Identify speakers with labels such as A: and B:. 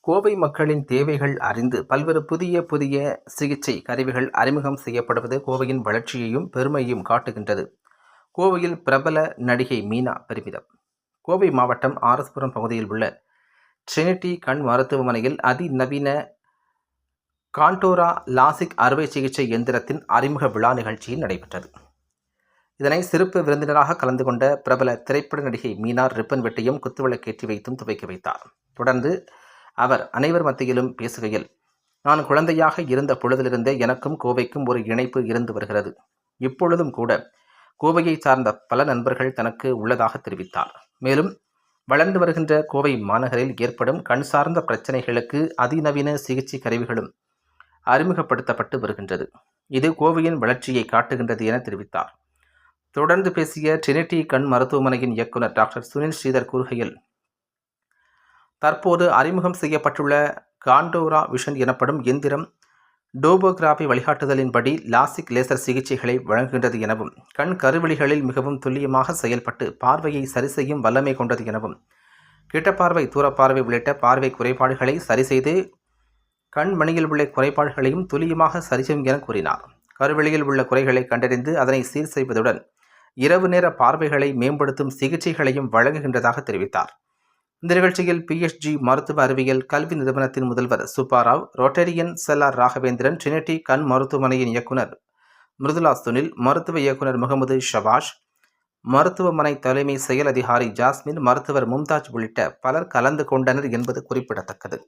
A: கோவை மக்களின் தேவைகள் அறிந்து பல்வேறு புதிய சிகிச்சை கருவிகள் அறிமுகம் செய்யப்படுவது கோவையின் வளர்ச்சியையும் பெருமையையும் காட்டுகின்றது. கோவையில் பிரபல நடிகை மீனா பெருமிதம். கோவை மாவட்டம் ஆர்எஸ்புரம் பகுதியில் உள்ள ட்ரினிட்டி கண் மருத்துவமனையில் அதிநவீன கான்டோரா லாசிக் அறுவை சிகிச்சை எந்திரத்தின் அறிமுக விழா நிகழ்ச்சியில் நடைபெற்றது. இதனை சிறப்பு விருந்தினராக கலந்து கொண்ட பிரபல திரைப்பட நடிகை மீனா ரிப்பன் வெட்டியும் குத்துவிளக்கேற்றி வைத்தும் துவக்கி வைத்தார். தொடர்ந்து அவர் அனைவர் மத்தியிலும் பேசுகையில், நான் குழந்தையாக இருந்த பொழுதிலிருந்தே எனக்கும் கோவைக்கும் ஒரு இணைப்பு இருந்து வருகிறது. இப்பொழுதும் கூட கோவையை சார்ந்த பல நண்பர்கள் தனக்கு உள்ளதாக தெரிவித்தார். மேலும் வளர்ந்து வருகின்ற கோவை மாநகரில் ஏற்படும் கண் சார்ந்த பிரச்சனைகளுக்கு அதிநவீன சிகிச்சை கருவிகளும் அறிமுகப்படுத்தப்பட்டு வருகின்றது. இது கோவையின் வளர்ச்சியை காட்டுகின்றது என தெரிவித்தார். தொடர்ந்து பேசிய ட்ரினிட்டி கண் மருத்துவமனையின் இயக்குனர் டாக்டர் சுனில் ஸ்ரீதர் கூறுகையில், தற்போது அறிமுகம் செய்யப்பட்டுள்ள கான்டோரா விஷன் எனப்படும் எந்திரம் டோபோகிராபி வழிகாட்டுதலின்படி லாசிக் லேசர் சிகிச்சைகளை வழங்குகின்றது எனவும், கண் கருவிழிகளில் மிகவும் துல்லியமாக செயல்பட்டு பார்வையை சரி செய்யும் வல்லமை கொண்டது எனவும், கிட்டப்பார்வை தூரப்பார்வை உள்ளிட்ட பார்வை குறைபாடுகளை சரிசெய்து கண்மணியில் உள்ள குறைபாடுகளையும் துல்லியமாக சரிசெய்யும் என கூறினார். கருவிழியில் உள்ள குறைகளை கண்டறிந்து அதனை சீர் செய்வதுடன் இரவு நேர பார்வைகளை மேம்படுத்தும் சிகிச்சைகளையும் வழங்குகின்றதாக தெரிவித்தார். இந்த நிகழ்ச்சியில் PSG மருத்துவ அறிவியல் கல்வி நிறுவனத்தின் முதல்வர் சுப்பாராவ், ரோட்டரியன் செல்லார் ராகவேந்திரன், ட்ரினிட்டி கண் மருத்துவமனையின் இயக்குனர் மிருதுலா சுனில், மருத்துவ இயக்குனர் முகமது ஷபாஷ், மருத்துவமனை தலைமை செயல் அதிகாரி ஜாஸ்மின், மருத்துவர் மும்தாஜ் உள்ளிட்ட பலர் கலந்து கொண்டனர் என்பது குறிப்பிடத்தக்கது.